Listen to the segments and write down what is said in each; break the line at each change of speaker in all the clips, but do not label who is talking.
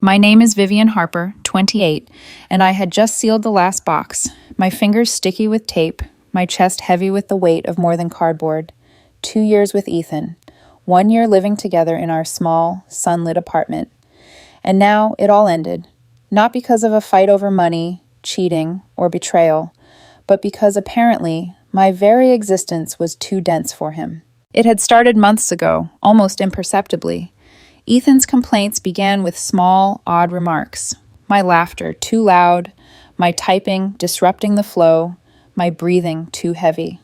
My name is Vivian Harper, 28, and I had just sealed the last box, my fingers sticky with tape, my chest heavy with the weight of more than cardboard. 2 years with Ethan, 1 year living together in our small, sunlit apartment. And now it all ended, not because of a fight over money, cheating, or betrayal, but because apparently my very existence was too dense for him. It had started months ago, almost imperceptibly. Ethan's complaints began with small, odd remarks. My laughter too loud, my typing disrupting the flow, my breathing too heavy.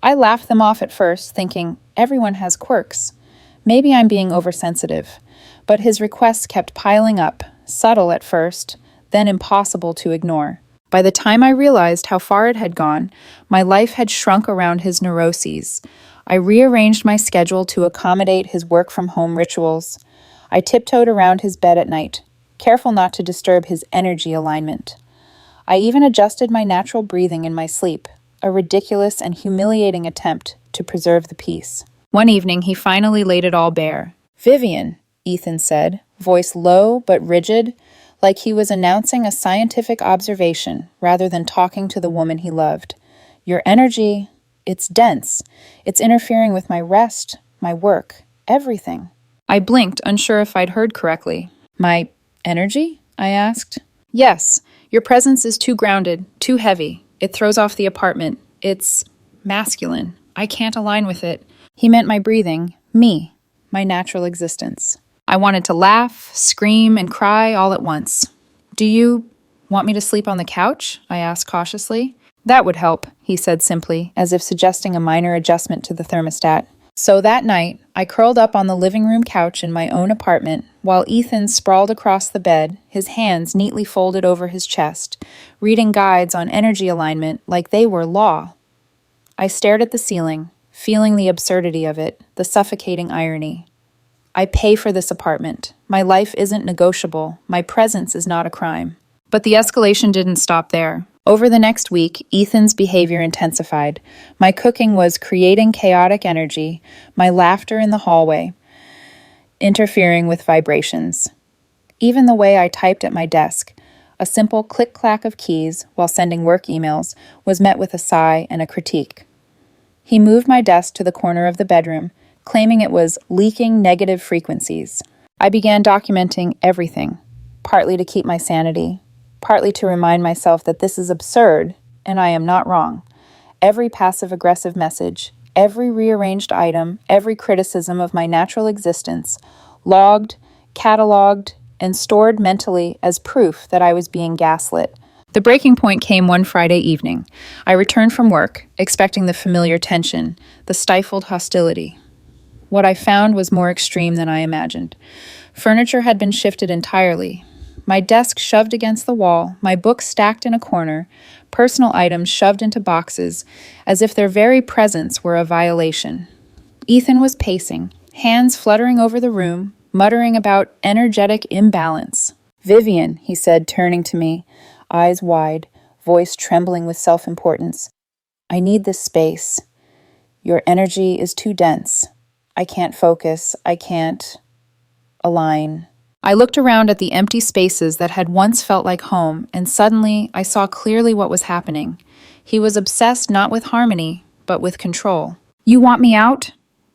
I laughed them off at first, thinking, everyone has quirks. Maybe I'm being oversensitive. But his requests kept piling up, subtle at first, then impossible to ignore. By the time I realized how far it had gone, my life had shrunk around his neuroses. I rearranged my schedule to accommodate his work-from-home rituals. I tiptoed around his bed at night, careful not to disturb his energy alignment. I even adjusted my natural breathing in my sleep, a ridiculous and humiliating attempt to preserve the peace. One evening, he finally laid it all bare. "Vivian," Ethan said, voice low but rigid, like he was announcing a scientific observation rather than talking to the woman he loved. "Your energy, it's dense. It's interfering with my rest, my work, everything." I blinked, unsure if I'd heard correctly. "My energy?" I asked. "Yes, your presence is too grounded, too heavy. It throws off the apartment. It's masculine. I can't align with it." He meant my breathing, me, my natural existence. I wanted to laugh, scream, and cry all at once. "Do you want me to sleep on the couch?" I asked cautiously. "That would help," he said simply, as if suggesting a minor adjustment to the thermostat. So that night, I curled up on the living room couch in my own apartment, while Ethan sprawled across the bed, his hands neatly folded over his chest, reading guides on energy alignment like they were law. I stared at the ceiling, feeling the absurdity of it, the suffocating irony. I pay for this apartment. My life isn't negotiable. My presence is not a crime. But the escalation didn't stop there. Over the next week, Ethan's behavior intensified. My cooking was creating chaotic energy, my laughter in the hallway, interfering with vibrations. Even the way I typed at my desk, a simple click-clack of keys while sending work emails, was met with a sigh and a critique. He moved my desk to the corner of the bedroom, claiming it was leaking negative frequencies. I began documenting everything, partly to keep my sanity, partly to remind myself that this is absurd, and I am not wrong. Every passive-aggressive message, every rearranged item, every criticism of my natural existence, logged, cataloged, and stored mentally as proof that I was being gaslit. The breaking point came one Friday evening. I returned from work, expecting the familiar tension, the stifled hostility. What I found was more extreme than I imagined. Furniture had been shifted entirely. My desk shoved against the wall, my books stacked in a corner, personal items shoved into boxes, as if their very presence were a violation. Ethan was pacing, hands fluttering over the room, muttering about energetic imbalance. "Vivian," he said, turning to me, eyes wide, voice trembling with self-importance. "I need this space. Your energy is too dense. I can't focus. I can't align." I looked around at the empty spaces that had once felt like home, and suddenly I saw clearly what was happening. He was obsessed not with harmony, but with control. "You want me out?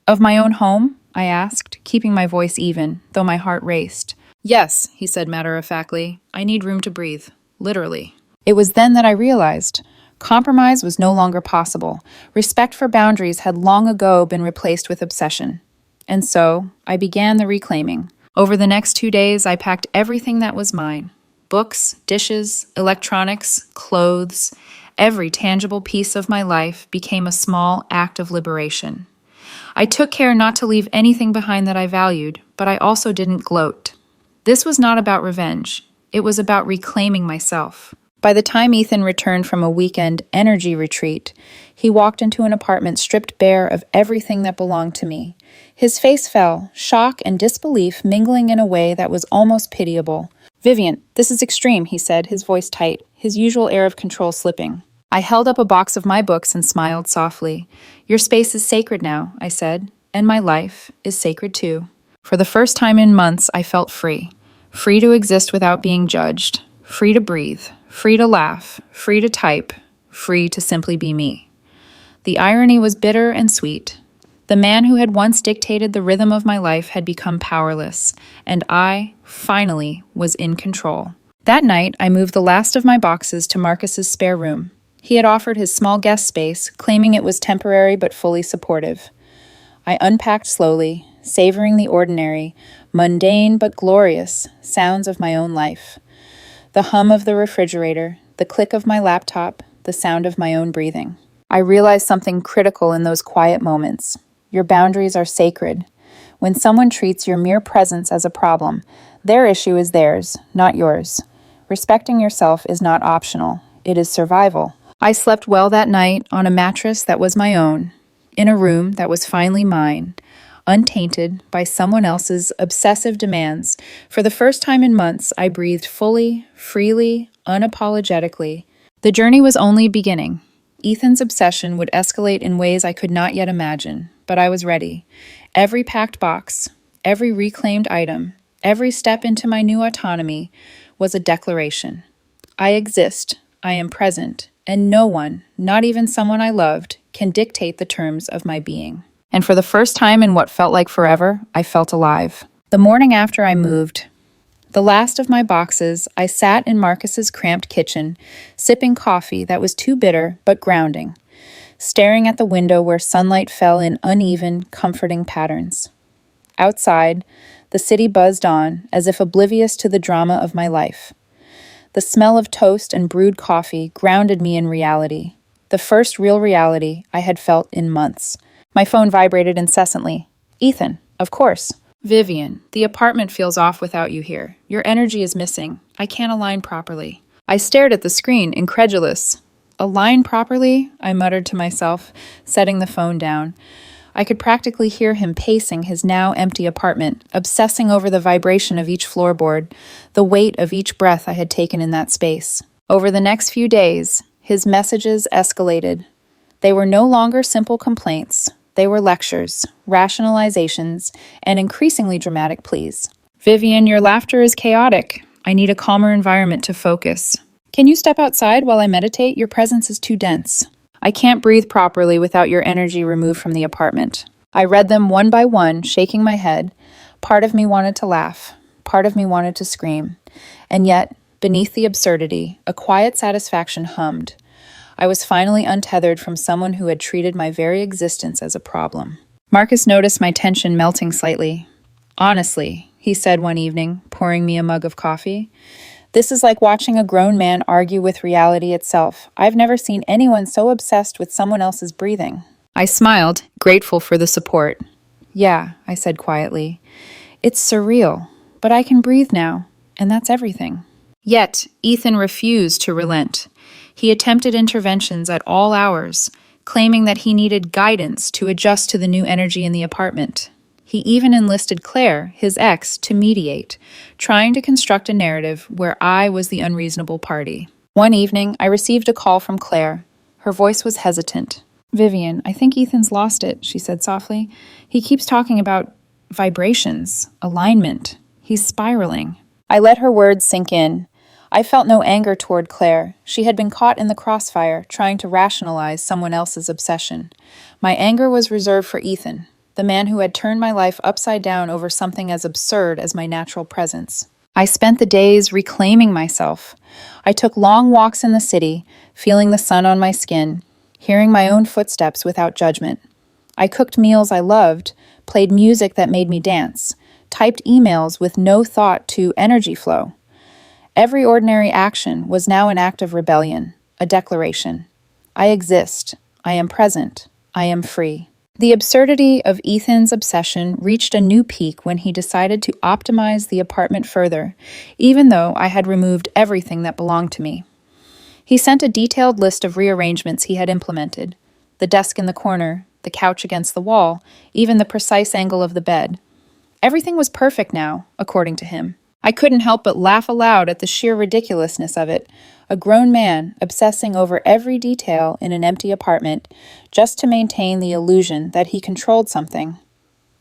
Of my own home?" I asked, keeping my voice even, though my heart raced. "Yes," he said matter-of-factly. "I need room to breathe. Literally." It was then that I realized compromise was no longer possible. Respect for boundaries had long ago been replaced with obsession. And so, I began the reclaiming. Over the next 2 days, I packed everything that was mine. Books, dishes, electronics, clothes, every tangible piece of my life became a small act of liberation. I took care not to leave anything behind that I valued, but I also didn't gloat. This was not about revenge. It was about reclaiming myself. By the time Ethan returned from a weekend energy retreat, he walked into an apartment stripped bare of everything that belonged to me. His face fell, shock and disbelief mingling in a way that was almost pitiable. "Vivian, this is extreme," he said, his voice tight, his usual air of control slipping. I held up a box of my books and smiled softly. "Your space is sacred now," I said, "and my life is sacred too." For the first time in months, I felt free. free to exist without being judged, free to breathe, free to laugh, free to type, free to simply be me. The irony was bitter and sweet. The man who had once dictated the rhythm of my life had become powerless, and I, finally, was in control. That night, I moved the last of my boxes to Marcus's spare room. He had offered his small guest space, claiming it was temporary but fully supportive. I unpacked slowly, savoring the ordinary, mundane but glorious sounds of my own life. The hum of the refrigerator, the click of my laptop, the sound of my own breathing. I realized something critical in those quiet moments. Your boundaries are sacred. When someone treats your mere presence as a problem, their issue is theirs, not yours. Respecting yourself is not optional. It is survival. I slept well that night on a mattress that was my own, in a room that was finally mine, untainted by someone else's obsessive demands. For the first time in months, I breathed fully, freely, unapologetically. The journey was only beginning. Ethan's obsession would escalate in ways I could not yet imagine, but I was ready. Every packed box, every reclaimed item, every step into my new autonomy was a declaration. I exist, I am present, and no one, not even someone I loved, can dictate the terms of my being. And for the first time in what felt like forever, I felt alive. The morning after I moved, the last of my boxes, I sat in Marcus's cramped kitchen, sipping coffee that was too bitter but grounding, staring at the window where sunlight fell in uneven, comforting patterns. Outside, the city buzzed on, as if oblivious to the drama of my life. The smell of toast and brewed coffee grounded me in reality, the first real reality I had felt in months. My phone vibrated incessantly. Ethan, of course. Vivian, the apartment feels off without you here. Your energy is missing. I can't align properly. I stared at the screen, incredulous. Align properly? I muttered to myself, setting the phone down. I could practically hear him pacing his now empty apartment, obsessing over the vibration of each floorboard, the weight of each breath I had taken in that space. Over the next few days, his messages escalated. They were no longer simple complaints. They were lectures, rationalizations, and increasingly dramatic pleas. Vivian, your laughter is chaotic. I need a calmer environment to focus. Can you step outside while I meditate? Your presence is too dense. I can't breathe properly without your energy removed from the apartment. I read them one by one, shaking my head. Part of me wanted to laugh. Part of me wanted to scream. And yet, beneath the absurdity, a quiet satisfaction hummed. I was finally untethered from someone who had treated my very existence as a problem. Marcus noticed my tension melting slightly. Honestly, he said one evening, pouring me a mug of coffee, this is like watching a grown man argue with reality itself. I've never seen anyone so obsessed with someone else's breathing. I smiled, grateful for the support. Yeah, I said quietly. It's surreal, but I can breathe now, and that's everything. Yet, Ethan refused to relent. He attempted interventions at all hours, claiming that he needed guidance to adjust to the new energy in the apartment. He even enlisted Claire, his ex, to mediate, trying to construct a narrative where I was the unreasonable party. One evening, I received a call from Claire. Her voice was hesitant. Vivian, I think Ethan's lost it, she said softly. He keeps talking about vibrations, alignment. He's spiraling. I let her words sink in. I felt no anger toward Claire. She had been caught in the crossfire, trying to rationalize someone else's obsession. My anger was reserved for Ethan, the man who had turned my life upside down over something as absurd as my natural presence. I spent the days reclaiming myself. I took long walks in the city, feeling the sun on my skin, hearing my own footsteps without judgment. I cooked meals I loved, played music that made me dance, typed emails with no thought to energy flow. Every ordinary action was now an act of rebellion, a declaration. I exist. I am present. I am free. The absurdity of Ethan's obsession reached a new peak when he decided to optimize the apartment further, even though I had removed everything that belonged to me. He sent a detailed list of rearrangements he had implemented: the desk in the corner, the couch against the wall, even the precise angle of the bed. Everything was perfect now, according to him. I couldn't help but laugh aloud at the sheer ridiculousness of it. A grown man obsessing over every detail in an empty apartment just to maintain the illusion that he controlled something.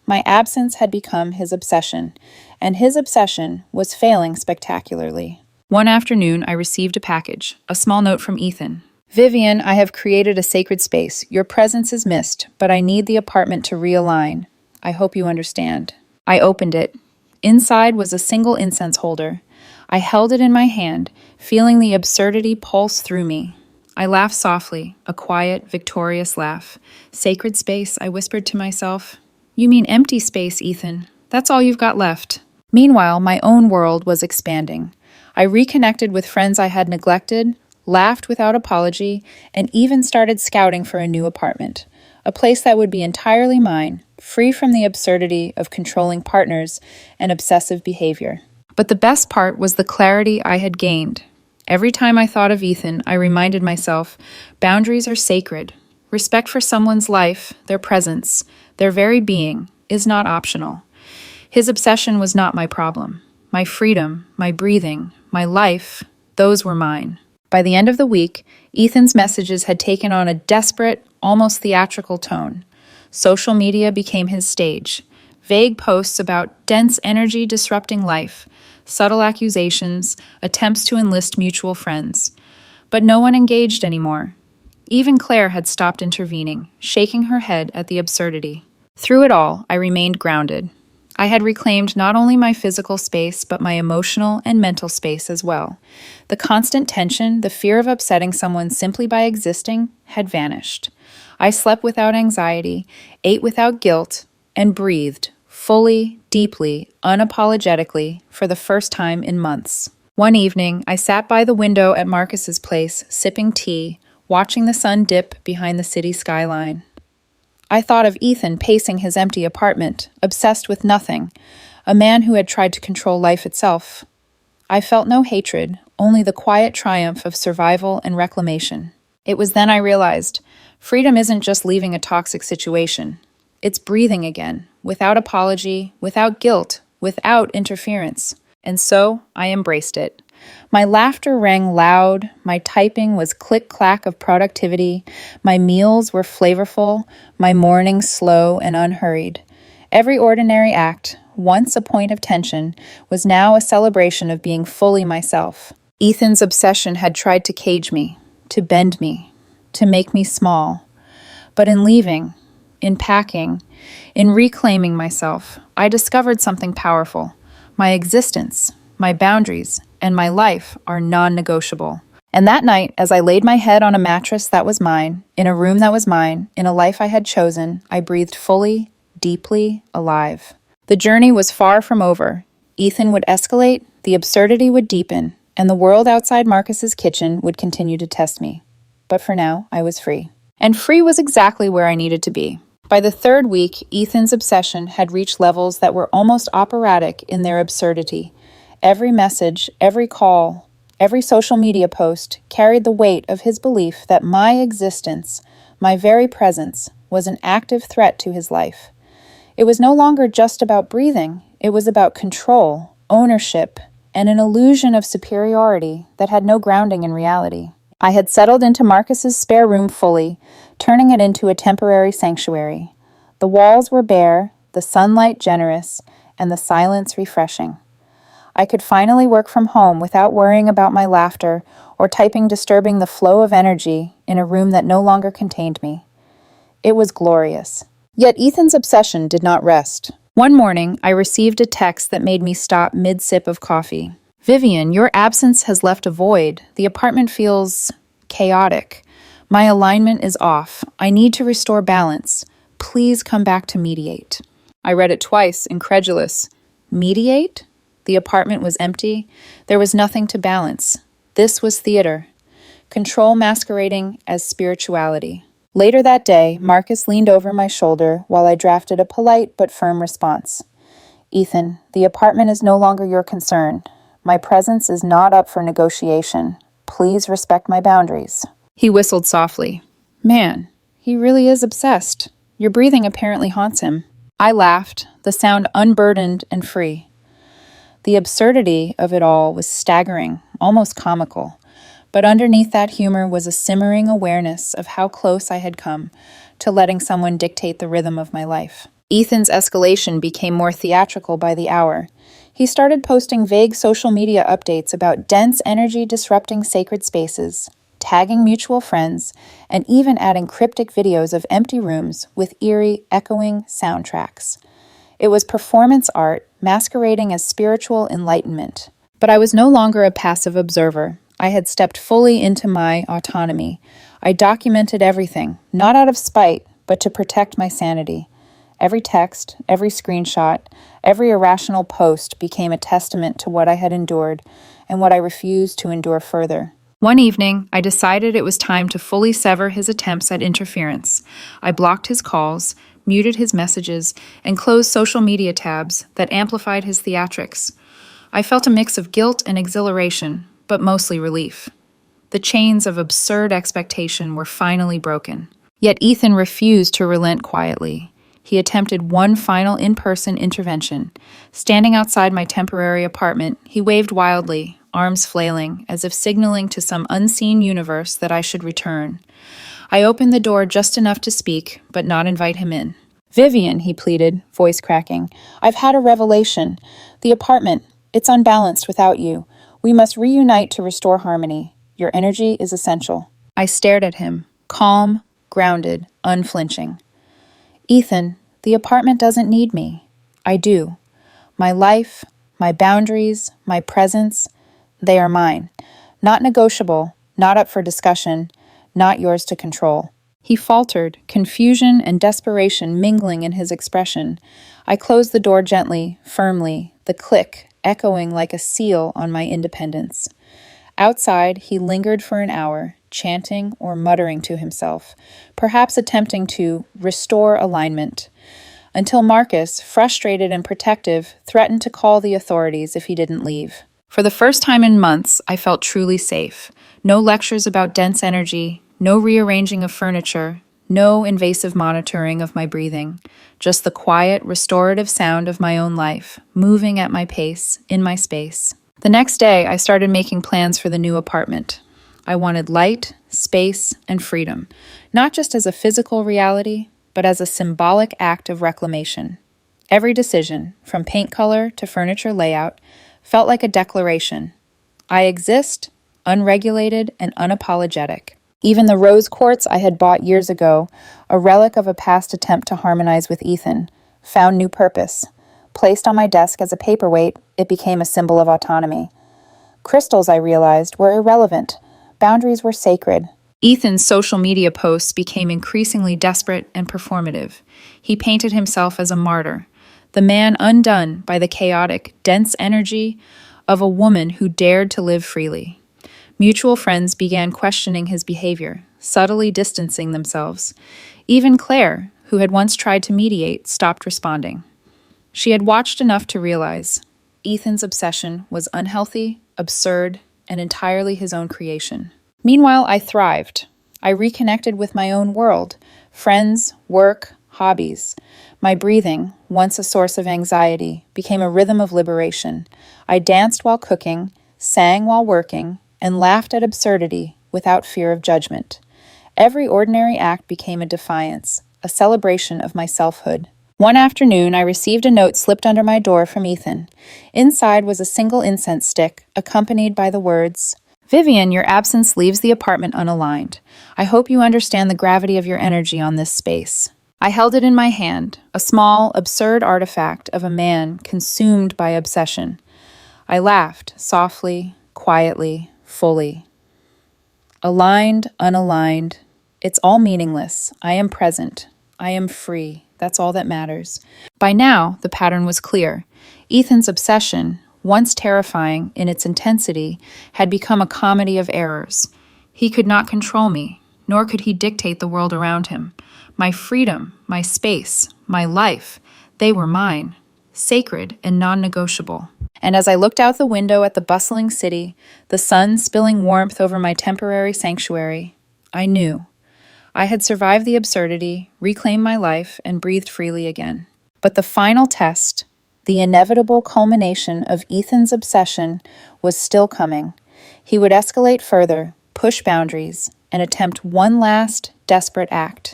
My absence had become his obsession, and his obsession was failing spectacularly. One afternoon, I received a package, a small note from Ethan. Vivian, I have created a sacred space. Your presence is missed, but I need the apartment to realign. I hope you understand. I opened it. Inside was a single incense holder. I held it in my hand, feeling the absurdity pulse through me. I laughed softly, a quiet, victorious laugh. Sacred space, I whispered to myself. You mean empty space, Ethan. That's all you've got left. Meanwhile, my own world was expanding. I reconnected with friends I had neglected, laughed without apology, and even started scouting for a new apartment, a place that would be entirely mine, free from the absurdity of controlling partners and obsessive behavior. But the best part was the clarity I had gained. Every time I thought of Ethan, I reminded myself, boundaries are sacred. Respect for someone's life, their presence, their very being, is not optional. His obsession was not my problem. My freedom, my breathing, my life, those were mine. By the end of the week, Ethan's messages had taken on a desperate, almost theatrical tone. Social media became his stage. Vague posts about dense energy disrupting life, subtle accusations, attempts to enlist mutual friends. But no one engaged anymore. Even Claire had stopped intervening, shaking her head at the absurdity. Through it all, I remained grounded. I had reclaimed not only my physical space, but my emotional and mental space as well. The constant tension, the fear of upsetting someone simply by existing, had vanished. I slept without anxiety, ate without guilt, and breathed, fully, deeply, unapologetically, for the first time in months. One evening, I sat by the window at Marcus's place, sipping tea, watching the sun dip behind the city skyline. I thought of Ethan pacing his empty apartment, obsessed with nothing, a man who had tried to control life itself. I felt no hatred, only the quiet triumph of survival and reclamation. It was then I realized, freedom isn't just leaving a toxic situation. It's breathing again, without apology, without guilt, without interference. And so I embraced it. My laughter rang loud, my typing was click-clack of productivity, my meals were flavorful, my mornings slow and unhurried. Every ordinary act, once a point of tension, was now a celebration of being fully myself. Ethan's obsession had tried to cage me, to bend me, to make me small. But in leaving, in packing, in reclaiming myself, I discovered something powerful. My existence, my boundaries, and my life are non-negotiable. And that night, as I laid my head on a mattress that was mine, in a room that was mine, in a life I had chosen, I breathed fully, deeply, alive. The journey was far from over. Ethan would escalate, the absurdity would deepen, and the world outside Marcus's kitchen would continue to test me. But for now, I was free. And free was exactly where I needed to be. By the third week, Ethan's obsession had reached levels that were almost operatic in their absurdity. Every message, every call, every social media post carried the weight of his belief that my existence, my very presence, was an active threat to his life. It was no longer just about breathing. It was about control, ownership, and an illusion of superiority that had no grounding in reality. I had settled into Marcus's spare room fully, turning it into a temporary sanctuary. The walls were bare, the sunlight generous, and the silence refreshing. I could finally work from home without worrying about my laughter or typing disturbing the flow of energy in a room that no longer contained me. It was glorious. Yet Ethan's obsession did not rest. One morning, I received a text that made me stop mid-sip of coffee. Vivian, your absence has left a void. The apartment feels chaotic. My alignment is off. I need to restore balance. Please come back to mediate. I read it twice, incredulous. Mediate? The apartment was empty. There was nothing to balance. This was theater. Control masquerading as spirituality. Later that day, Marcus leaned over my shoulder while I drafted a polite but firm response. Ethan, the apartment is no longer your concern. My presence is not up for negotiation. Please respect my boundaries. He whistled softly. Man, he really is obsessed. Your breathing apparently haunts him. I laughed, the sound unburdened and free. The absurdity of it all was staggering, almost comical. But underneath that humor was a simmering awareness of how close I had come to letting someone dictate the rhythm of my life. Ethan's escalation became more theatrical by the hour. He started posting vague social media updates about dense energy disrupting sacred spaces, tagging mutual friends, and even adding cryptic videos of empty rooms with eerie, echoing soundtracks. It was performance art masquerading as spiritual enlightenment. But I was no longer a passive observer. I had stepped fully into my autonomy. I documented everything, not out of spite, but to protect my sanity. Every text, every screenshot, every irrational post became a testament to what I had endured and what I refused to endure further. One evening, I decided it was time to fully sever his attempts at interference. I blocked his calls, muted his messages, and closed social media tabs that amplified his theatrics. I felt a mix of guilt and exhilaration, but mostly relief. The chains of absurd expectation were finally broken. Yet Ethan refused to relent quietly. He attempted one final in-person intervention. Standing outside my temporary apartment, he waved wildly, arms flailing, as if signaling to some unseen universe that I should return. I opened the door just enough to speak, but not invite him in. "Vivian," he pleaded, voice cracking, "I've had a revelation. The apartment, it's unbalanced without you. We must reunite to restore harmony. Your energy is essential." I stared at him, calm, grounded, unflinching. "Ethan, the apartment doesn't need me. I do. My life, my boundaries, my presence, they are mine. Not negotiable, not up for discussion, not yours to control." He faltered, confusion and desperation mingling in his expression. I closed the door gently, firmly, the click echoing like a seal on my independence. Outside, he lingered for an hour, chanting or muttering to himself, perhaps attempting to restore alignment, until Marcus, frustrated and protective, threatened to call the authorities if he didn't leave. For the first time in months, I felt truly safe. No lectures about dense energy, no rearranging of furniture, no invasive monitoring of my breathing, just the quiet, restorative sound of my own life, moving at my pace, in my space. The next day, I started making plans for the new apartment. I wanted light, space, and freedom, not just as a physical reality, but as a symbolic act of reclamation. Every decision, from paint color to furniture layout, felt like a declaration. I exist, unregulated and unapologetic. Even the rose quartz I had bought years ago, a relic of a past attempt to harmonize with Ethan, found new purpose. Placed on my desk as a paperweight, it became a symbol of autonomy. Crystals, I realized, were irrelevant. Boundaries were sacred. Ethan's social media posts became increasingly desperate and performative. He painted himself as a martyr, the man undone by the chaotic, dense energy of a woman who dared to live freely. Mutual friends began questioning his behavior, subtly distancing themselves. Even Claire, who had once tried to mediate, stopped responding. She had watched enough to realize Ethan's obsession was unhealthy, absurd, and entirely his own creation. Meanwhile, I thrived. I reconnected with my own world, friends, work, hobbies. My breathing, once a source of anxiety, became a rhythm of liberation. I danced while cooking, sang while working, and laughed at absurdity without fear of judgment. Every ordinary act became a defiance, a celebration of my selfhood. One afternoon, I received a note slipped under my door from Ethan. Inside was a single incense stick, accompanied by the words, "Vivian, your absence leaves the apartment unaligned. I hope you understand the gravity of your energy on this space." I held it in my hand, a small, absurd artifact of a man consumed by obsession. I laughed, softly, quietly, fully. Aligned, unaligned, it's all meaningless. I am present. I am free. That's all that matters. By now, the pattern was clear. Ethan's obsession, once terrifying in its intensity, had become a comedy of errors. He could not control me, nor could he dictate the world around him. My freedom, my space, my life, they were mine, sacred and non-negotiable. And as I looked out the window at the bustling city, the sun spilling warmth over my temporary sanctuary, I knew. I had survived the absurdity, reclaimed my life, and breathed freely again. But the final test, the inevitable culmination of Ethan's obsession, was still coming. He would escalate further, push boundaries, and attempt one last, desperate act.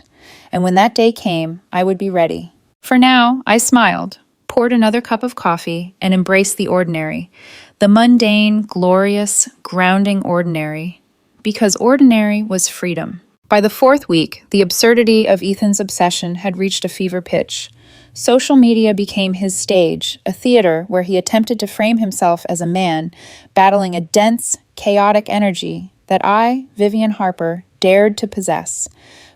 And when that day came, I would be ready. For now, I smiled, poured another cup of coffee, and embraced the ordinary, the mundane, glorious, grounding ordinary, because ordinary was freedom. By the fourth week, the absurdity of Ethan's obsession had reached a fever pitch. Social media became his stage, a theater where he attempted to frame himself as a man, battling a dense, chaotic energy that I, Vivian Harper, dared to possess.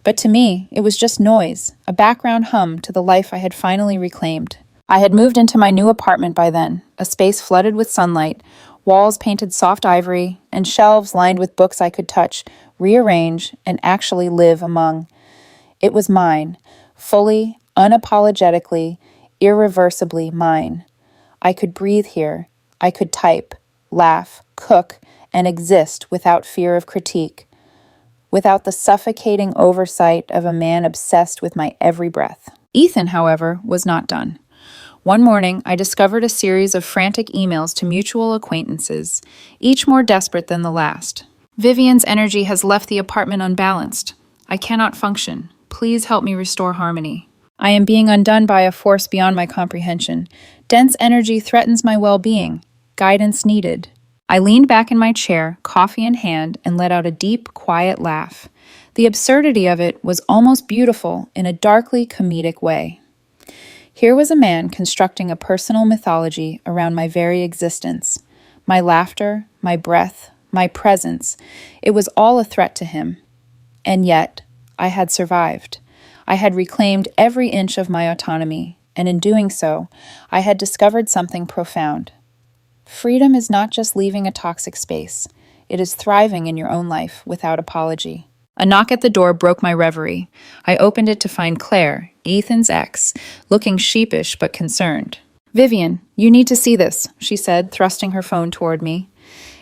But to me, it was just noise, a background hum to the life I had finally reclaimed. I had moved into my new apartment by then, a space flooded with sunlight, walls painted soft ivory, and shelves lined with books I could touch, rearrange, and actually live among. It was mine, fully, unapologetically, irreversibly mine. I could breathe here. I could type, laugh, cook, and exist without fear of critique, without the suffocating oversight of a man obsessed with my every breath. Ethan, however, was not done. One morning, I discovered a series of frantic emails to mutual acquaintances, each more desperate than the last. Vivian's energy has left the apartment unbalanced. I cannot function. Please help me restore harmony. I am being undone by a force beyond my comprehension. Dense energy threatens my well-being. Guidance needed. I leaned back in my chair, coffee in hand, and let out a deep, quiet laugh. The absurdity of it was almost beautiful in a darkly comedic way. Here was a man constructing a personal mythology around my very existence. My laughter, my breath, my presence, it was all a threat to him. And yet, I had survived. I had reclaimed every inch of my autonomy, and in doing so, I had discovered something profound. Freedom is not just leaving a toxic space. It is thriving in your own life without apology. A knock at the door broke my reverie. I opened it to find Claire, Ethan's ex, looking sheepish but concerned. "Vivian, you need to see this," she said, thrusting her phone toward me.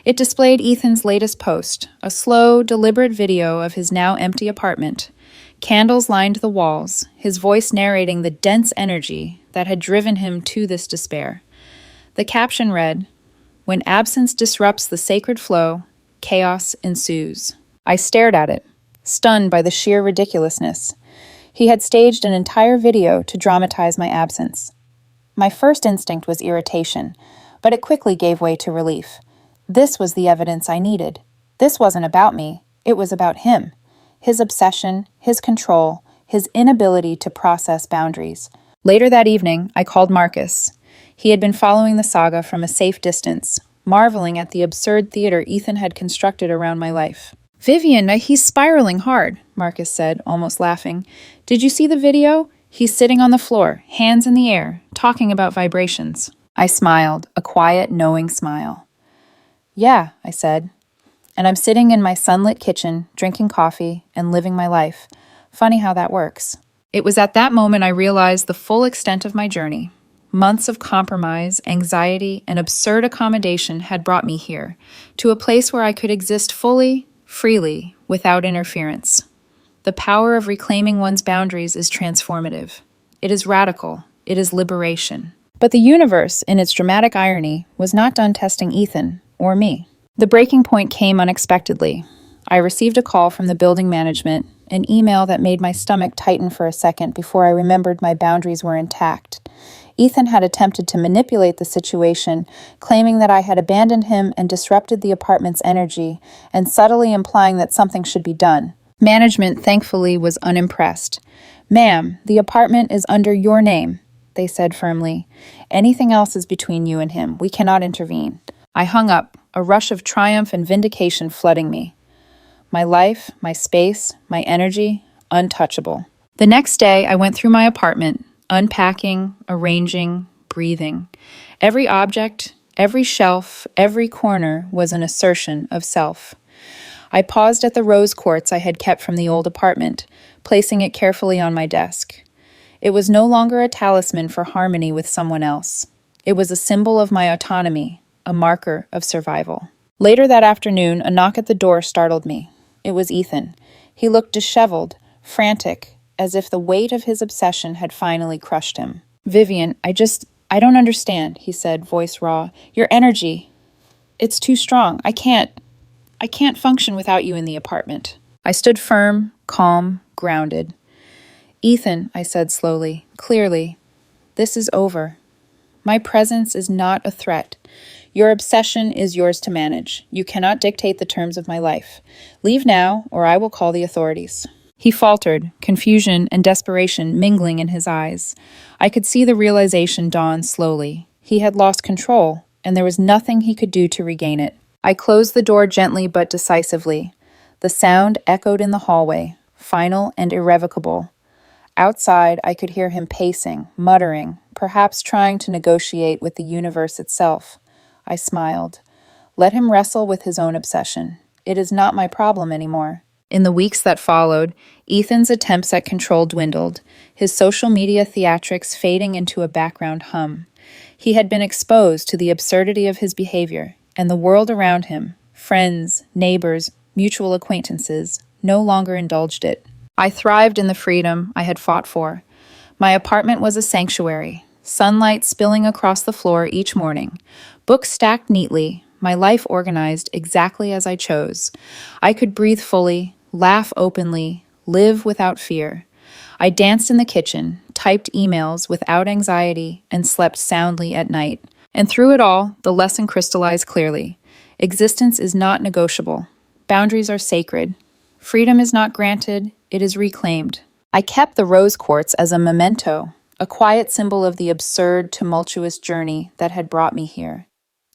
It displayed Ethan's latest post, a slow, deliberate video of his now empty apartment. Candles lined the walls, his voice narrating the dense energy that had driven him to this despair. The caption read, "When absence disrupts the sacred flow, chaos ensues." I stared at it, stunned by the sheer ridiculousness. He had staged an entire video to dramatize my absence. My first instinct was irritation, but it quickly gave way to relief. This was the evidence I needed. This wasn't about me, it was about him. His obsession, his control, his inability to process boundaries. Later that evening, I called Marcus. He had been following the saga from a safe distance, marveling at the absurd theater Ethan had constructed around my life. "Vivian, he's spiraling hard," Marcus said, almost laughing. "Did you see the video? He's sitting on the floor, hands in the air, talking about vibrations." I smiled, a quiet, knowing smile. "Yeah," I said. "And I'm sitting in my sunlit kitchen, drinking coffee, and living my life. Funny how that works." It was at that moment I realized the full extent of my journey. Months of compromise, anxiety, and absurd accommodation had brought me here, to a place where I could exist fully, freely, without interference. The power of reclaiming one's boundaries is transformative. It is radical. It is liberation. But the universe, in its dramatic irony, was not done testing Ethan, or me. The breaking point came unexpectedly. I received a call from the building management, an email that made my stomach tighten for a second before I remembered my boundaries were intact. Ethan had attempted to manipulate the situation, claiming that I had abandoned him and disrupted the apartment's energy, and subtly implying that something should be done. Management, thankfully, was unimpressed. "Ma'am, the apartment is under your name," they said firmly. "Anything else is between you and him. We cannot intervene." I hung up, a rush of triumph and vindication flooding me. My life, my space, my energy, untouchable. The next day, I went through my apartment, unpacking, arranging, breathing. Every object, every shelf, every corner was an assertion of self. I paused at the rose quartz I had kept from the old apartment, placing it carefully on my desk. It was no longer a talisman for harmony with someone else. It was a symbol of my autonomy, a marker of survival. Later that afternoon, a knock at the door startled me. It was Ethan. He looked disheveled, frantic, as if the weight of his obsession had finally crushed him. "Vivian, I don't understand," he said, voice raw. "Your energy, it's too strong. I can't function without you in the apartment." I stood firm, calm, grounded. "Ethan," I said slowly, clearly, "this is over. My presence is not a threat. Your obsession is yours to manage. You cannot dictate the terms of my life. Leave now, or I will call the authorities." He faltered, confusion and desperation mingling in his eyes. I could see the realization dawn slowly. He had lost control, and there was nothing he could do to regain it. I closed the door gently but decisively. The sound echoed in the hallway, final and irrevocable. Outside, I could hear him pacing, muttering, perhaps trying to negotiate with the universe itself. I smiled. Let him wrestle with his own obsession. It is not my problem anymore. In the weeks that followed, Ethan's attempts at control dwindled, his social media theatrics fading into a background hum. He had been exposed to the absurdity of his behavior, and the world around him, friends, neighbors, mutual acquaintances, no longer indulged it. I thrived in the freedom I had fought for. My apartment was a sanctuary, sunlight spilling across the floor each morning, books stacked neatly, my life organized exactly as I chose. I could breathe fully, laugh openly, live without fear. I danced in the kitchen, typed emails without anxiety, and slept soundly at night. And through it all, the lesson crystallized clearly. Existence is not negotiable. Boundaries are sacred. Freedom is not granted, it is reclaimed. I kept the rose quartz as a memento, a quiet symbol of the absurd, tumultuous journey that had brought me here.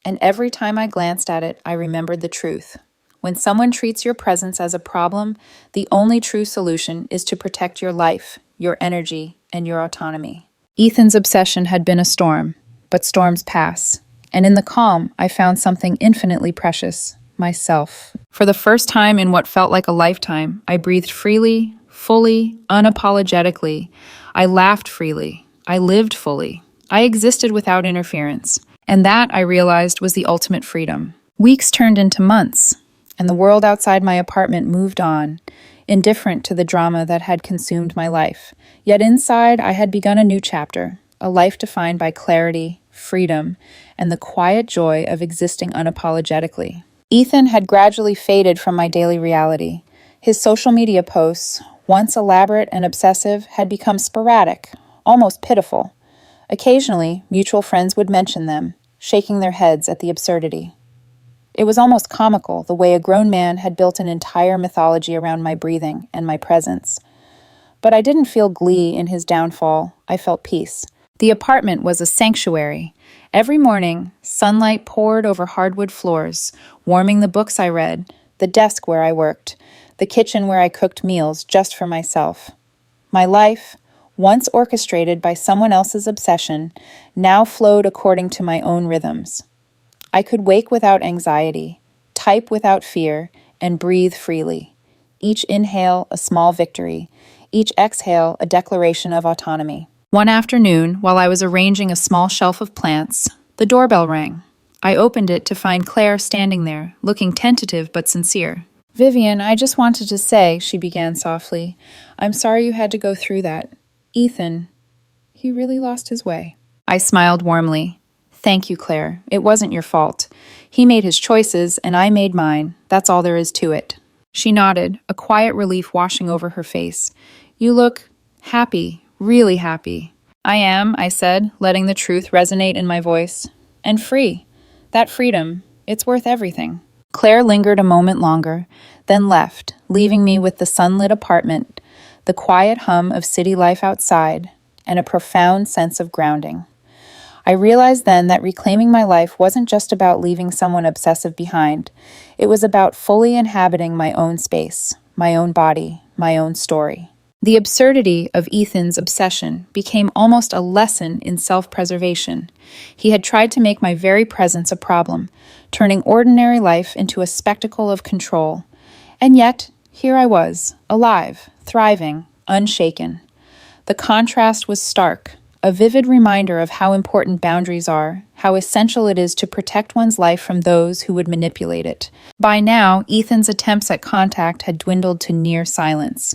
And every time I glanced at it, I remembered the truth. When someone treats your presence as a problem, the only true solution is to protect your life, your energy, and your autonomy. Ethan's obsession had been a storm, but storms pass. And in the calm, I found something infinitely precious, myself. For the first time in what felt like a lifetime, I breathed freely, fully, unapologetically. I laughed freely. I lived fully. I existed without interference. And that, I realized, was the ultimate freedom. Weeks turned into months, and the world outside my apartment moved on, indifferent to the drama that had consumed my life. Yet inside, I had begun a new chapter, a life defined by clarity, freedom, and the quiet joy of existing unapologetically. Ethan had gradually faded from my daily reality. His social media posts, once elaborate and obsessive, had become sporadic, almost pitiful. Occasionally, mutual friends would mention them, shaking their heads at the absurdity. It was almost comical, the way a grown man had built an entire mythology around my breathing and my presence. But I didn't feel glee in his downfall, I felt peace. The apartment was a sanctuary. Every morning, sunlight poured over hardwood floors, warming the books I read, the desk where I worked, the kitchen where I cooked meals just for myself. My life, once orchestrated by someone else's obsession, now flowed according to my own rhythms. I could wake without anxiety, type without fear, and breathe freely. Each inhale a small victory, each exhale a declaration of autonomy. One afternoon, while I was arranging a small shelf of plants, the doorbell rang. I opened it to find Claire standing there, looking tentative but sincere. "Vivian, I just wanted to say," she began softly, "I'm sorry you had to go through that. Ethan, he really lost his way." I smiled warmly. "Thank you, Claire. It wasn't your fault. He made his choices, and I made mine. That's all there is to it." She nodded, a quiet relief washing over her face. "You look happy, really happy." "I am," I said, letting the truth resonate in my voice. "And free. That freedom, it's worth everything." Claire lingered a moment longer, then left, leaving me with the sunlit apartment, the quiet hum of city life outside, and a profound sense of grounding. I realized then that reclaiming my life wasn't just about leaving someone obsessive behind. It was about fully inhabiting my own space, my own body, my own story. The absurdity of Ethan's obsession became almost a lesson in self-preservation. He had tried to make my very presence a problem, turning ordinary life into a spectacle of control. And yet, here I was, alive, thriving, unshaken. The contrast was stark, a vivid reminder of how important boundaries are, how essential it is to protect one's life from those who would manipulate it. By now, Ethan's attempts at contact had dwindled to near silence.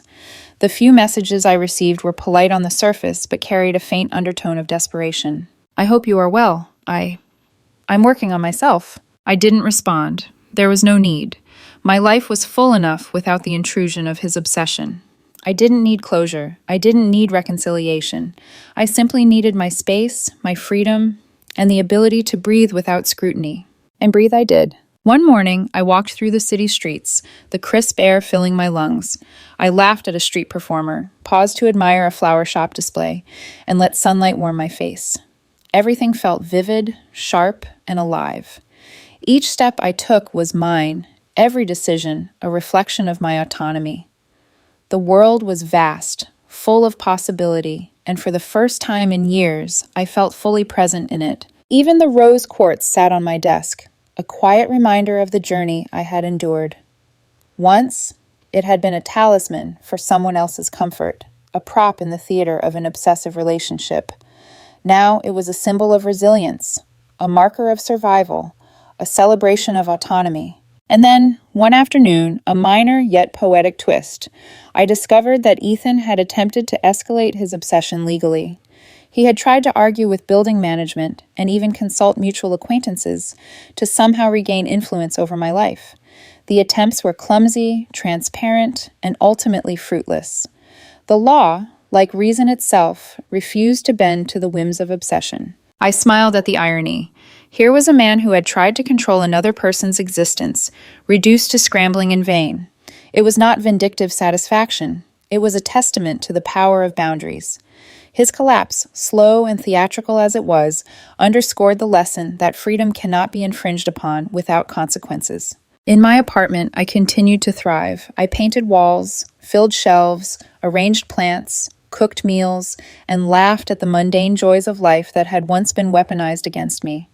The few messages I received were polite on the surface, but carried a faint undertone of desperation. "I hope you are well. I'm working on myself." I didn't respond. There was no need. My life was full enough without the intrusion of his obsession. I didn't need closure. I didn't need reconciliation. I simply needed my space, my freedom, and the ability to breathe without scrutiny. And breathe I did. One morning, I walked through the city streets, the crisp air filling my lungs. I laughed at a street performer, paused to admire a flower shop display, and let sunlight warm my face. Everything felt vivid, sharp, and alive. Each step I took was mine, every decision a reflection of my autonomy. The world was vast, full of possibility, and for the first time in years, I felt fully present in it. Even the rose quartz sat on my desk, a quiet reminder of the journey I had endured. Once, it had been a talisman for someone else's comfort, a prop in the theater of an obsessive relationship. Now it was a symbol of resilience, a marker of survival, a celebration of autonomy. And then, one afternoon, a minor yet poetic twist. I discovered that Ethan had attempted to escalate his obsession legally. He had tried to argue with building management and even consult mutual acquaintances to somehow regain influence over my life. The attempts were clumsy, transparent, and ultimately fruitless. The law, like reason itself, refused to bend to the whims of obsession. I smiled at the irony. Here was a man who had tried to control another person's existence, reduced to scrambling in vain. It was not vindictive satisfaction. It was a testament to the power of boundaries. His collapse, slow and theatrical as it was, underscored the lesson that freedom cannot be infringed upon without consequences. In my apartment, I continued to thrive. I painted walls, filled shelves, arranged plants, cooked meals, and laughed at the mundane joys of life that had once been weaponized against me.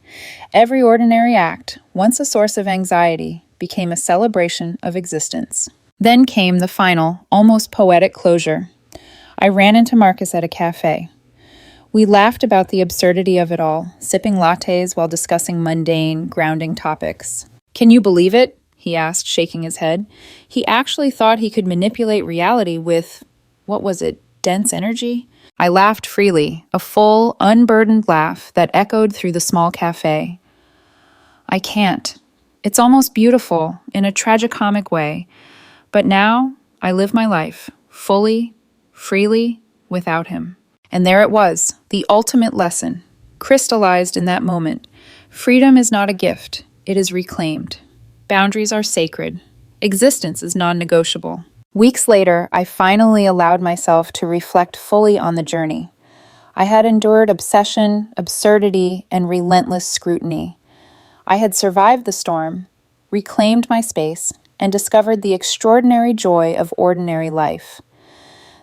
Every ordinary act, once a source of anxiety, became a celebration of existence. Then came the final, almost poetic closure. I ran into Marcus at a cafe. We laughed about the absurdity of it all, sipping lattes while discussing mundane, grounding topics. "Can you believe it?" he asked, shaking his head. He actually thought he could manipulate reality with, what was it, dense energy? I laughed freely, a full, unburdened laugh that echoed through the small cafe. I can't. It's almost beautiful, in a tragicomic way. But now, I live my life, fully, freely, without him. And there it was, the ultimate lesson, crystallized in that moment. Freedom is not a gift, it is reclaimed. Boundaries are sacred. Existence is non-negotiable. Weeks later, I finally allowed myself to reflect fully on the journey. I had endured obsession, absurdity, and relentless scrutiny. I had survived the storm, reclaimed my space, and discovered the extraordinary joy of ordinary life.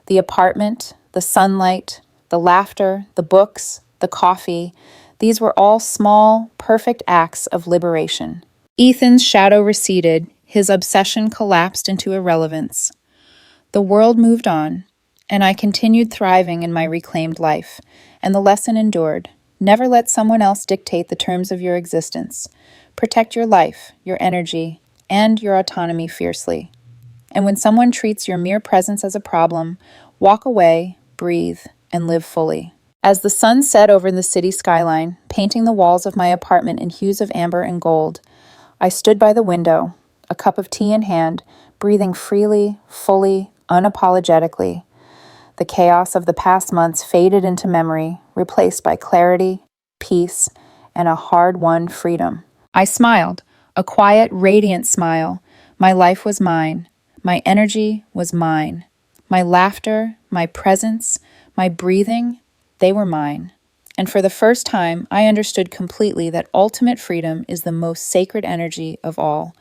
The apartment, the sunlight, the laughter, the books, the coffee, these were all small, perfect acts of liberation. Ethan's shadow receded, his obsession collapsed into irrelevance. The world moved on, and I continued thriving in my reclaimed life, and the lesson endured. Never let someone else dictate the terms of your existence. Protect your life, your energy, and your autonomy fiercely. And when someone treats your mere presence as a problem, walk away, breathe, and live fully. As the sun set over the city skyline, painting the walls of my apartment in hues of amber and gold, I stood by the window, a cup of tea in hand, breathing freely, fully, unapologetically. The chaos of the past months faded into memory, replaced by clarity, peace, and a hard-won freedom. I smiled, a quiet, radiant smile. My life was mine. My energy was mine. My laughter, my presence, my breathing, they were mine. And for the first time, I understood completely that ultimate freedom is the most sacred energy of all.